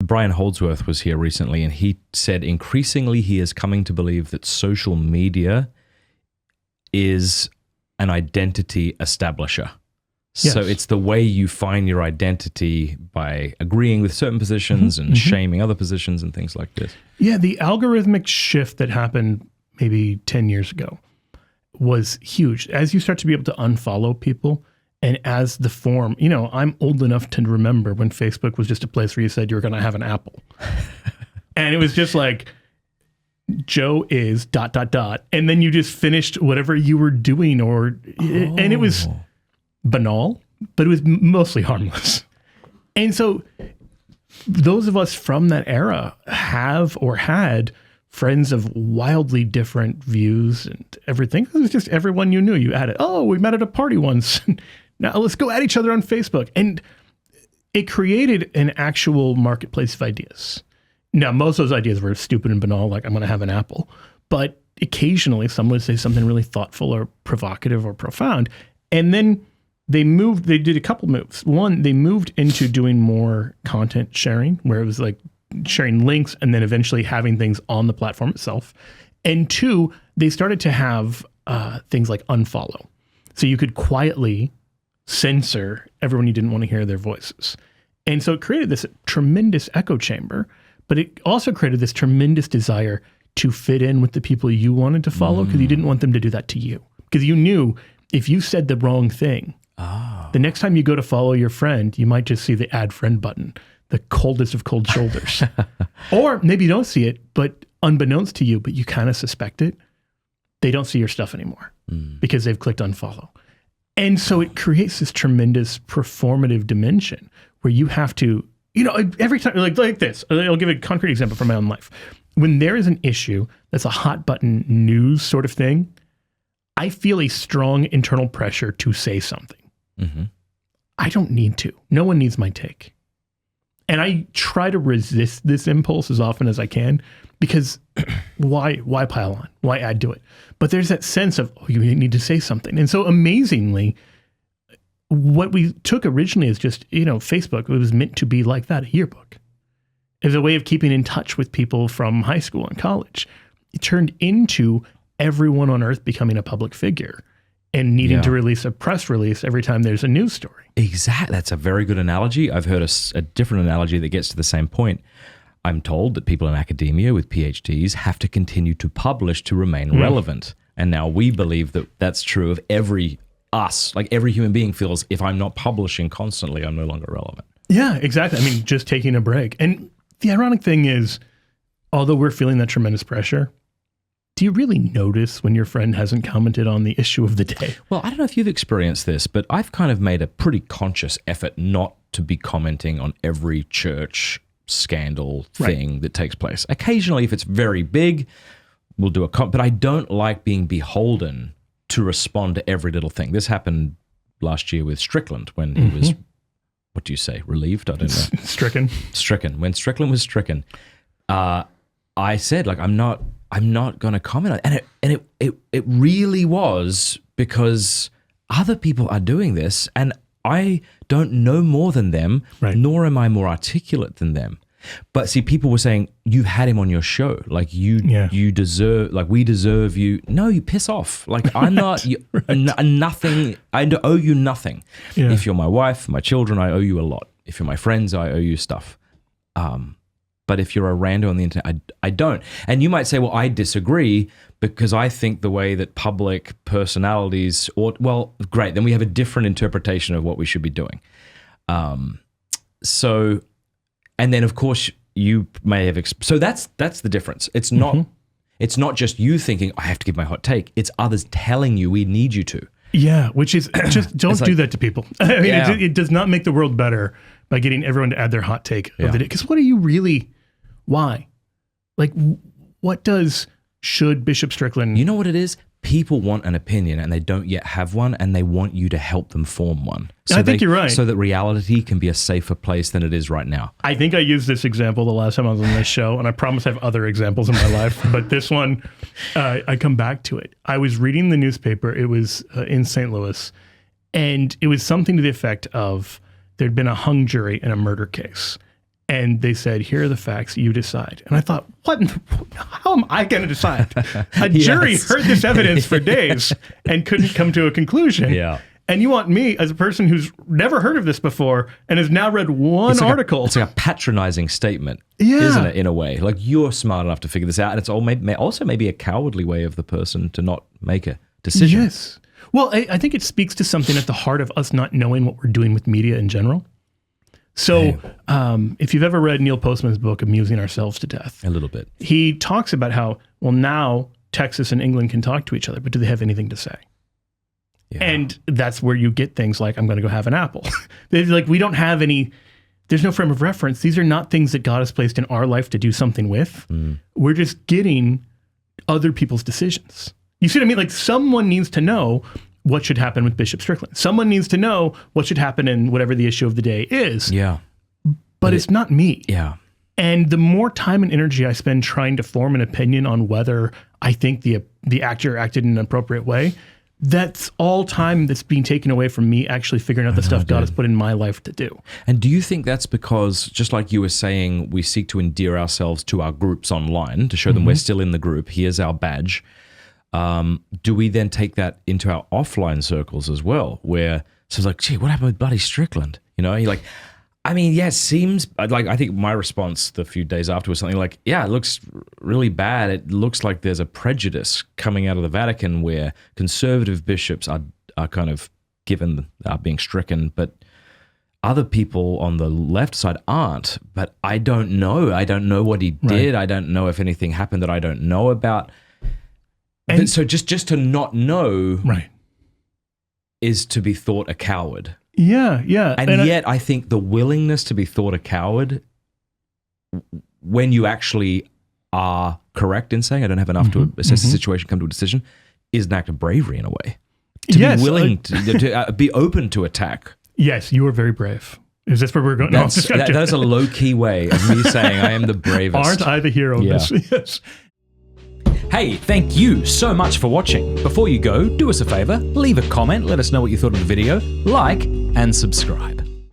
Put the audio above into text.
Brian Holdsworth was here recently, and he said increasingly he is coming to believe that social media is an identity establisher. Yes. So it's the way you find your identity by agreeing with certain positions and shaming other positions and things like this. Yeah, the algorithmic shift that happened maybe 10 years ago was huge. As you start to be able to unfollow people, and as the form, I'm old enough to remember when Facebook was just a place where you said you were going to have an apple. And it was just like, Joe is ... And then you just finished whatever you were doing and it was banal, but it was mostly harmless. And so those of us from that era have or had friends of wildly different views and everything. It was just everyone you knew. You added, we met at a party once. Now let's go at each other on Facebook. And it created an actual marketplace of ideas. Now, most of those ideas were stupid and banal, like I'm going to have an apple. But occasionally someone would say something really thoughtful or provocative or profound. And then they did a couple moves. One, they moved into doing more content sharing, where it was like sharing links and then eventually having things on the platform itself. And two, they started to have things like unfollow. So you could quietly censor everyone you didn't want to hear their voices. And so it created this tremendous echo chamber, but it also created this tremendous desire to fit in with the people you wanted to follow because you didn't want them to do that to you. Because you knew if you said the wrong thing, the next time you go to follow your friend, you might just see the add friend button, the coldest of cold shoulders. Or maybe you don't see it, but unbeknownst to you, but you kind of suspect it, they don't see your stuff anymore because they've clicked unfollow. And so it creates this tremendous performative dimension where you have to, every time, like this, I'll give a concrete example from my own life. When there is an issue that's a hot button news sort of thing, I feel a strong internal pressure to say something. I don't need to. No one needs my take. And I try to resist this impulse as often as I can because why pile on? Why add to it? But there's that sense of, you need to say something. And so amazingly, what we took originally is just, Facebook, it was meant to be like that, a yearbook. As a way of keeping in touch with people from high school and college. It turned into everyone on earth becoming a public figure and needing to release a press release every time there's a news story. Exactly. That's a very good analogy. I've heard a different analogy that gets to the same point. I'm told that people in academia with PhDs have to continue to publish to remain relevant. And now we believe that that's true of every human being feels if I'm not publishing constantly, I'm no longer relevant. Yeah, exactly. I mean, just taking a break. And the ironic thing is, although we're feeling that tremendous pressure, do you really notice when your friend hasn't commented on the issue of the day? Well, I don't know if you've experienced this, but I've kind of made a pretty conscious effort not to be commenting on every church scandal thing that takes place. Occasionally, if it's very big, we'll do a but I don't like being beholden to respond to every little thing. This happened last year with Strickland when he was, what do you say, relieved? I don't know. Stricken. When Strickland was stricken, I said, I'm not going to comment on it. And it really was because other people are doing this and I don't know more than them, nor am I more articulate than them. But see, people were saying, you've had him on your show. You deserve, we deserve you. No, you piss off. I'm not, nothing. I owe you nothing. Yeah. If you're my wife, my children, I owe you a lot. If you're my friends, I owe you stuff. But if you're a rando on the internet, I don't. And you might say, well, I disagree because I think the way that public personalities great. Then we have a different interpretation of what we should be doing. And then of course you may have, so that's the difference. It's not just you thinking, I have to give my hot take. It's others telling you we need you to. Yeah, which is just don't do that to people. I mean, it does not make the world better by getting everyone to add their hot take of the day. Because what are you really, why? Should Bishop Strickland? You know what it is? People want an opinion and they don't yet have one and they want you to help them form one. So I think you're right. So that reality can be a safer place than it is right now. I think I used this example the last time I was on this show, and I promise I have other examples in my life, but this one, I come back to it. I was reading the newspaper. It was in St. Louis, and it was something to the effect of there'd been a hung jury in a murder case. And they said, here are the facts, you decide. And I thought, how am I going to decide? A jury heard this evidence for days and couldn't come to a conclusion. Yeah. And you want me, as a person who's never heard of this before and has now read one article. It's like a patronizing statement, Yeah. isn't it, in a way? Like, you're smart enough to figure this out. And it's also maybe a cowardly way of the person to not make a decision. Yes. Well, I think it speaks to something at the heart of us not knowing what we're doing with media in general. So if you've ever read Neil Postman's book, Amusing Ourselves to Death. A little bit. He talks about how, well, now Texas and England can talk to each other, but do they have anything to say? Yeah. And that's where you get things like, I'm going to go have an apple. Like, we don't have any, there's no frame of reference. These are not things that God has placed in our life to do something with. We're just getting other people's decisions. You see what I mean? Like, someone needs to know what should happen with Bishop Strickland. Someone needs to know what should happen in whatever the issue of the day is. Yeah. But it's not me. Yeah. And the more time and energy I spend trying to form an opinion on whether I think the actor acted in an appropriate way, that's all time that's being taken away from me actually figuring out the stuff God has put in my life to do. And do you think that's because, just like you were saying, we seek to endear ourselves to our groups online to show them we're still in the group, here's our badge. Do we then take that into our offline circles as well, where so it's like, gee, what happened with bloody Strickland? You know, you're like, I mean, yeah, it seems like, I think my response the few days after was something like, yeah, it looks really bad. It looks like there's a prejudice coming out of the Vatican where conservative bishops are kind of being stricken, but other people on the left side aren't. But I don't know. I don't know what he did. I don't know if anything happened that I don't know about. And so just to not know is to be thought a coward. Yeah, yeah. And yet I think the willingness to be thought a coward when you actually are correct in saying I don't have enough to assess the situation, come to a decision, is an act of bravery in a way. To be willing to be open to attack. Yes, you are very brave. Is this where we're going? That is a low-key way of me saying I am the bravest. Aren't I the hero of this? Yes. Hey, thank you so much for watching. Before you go, do us a favor, leave a comment, let us know what you thought of the video, like, and subscribe.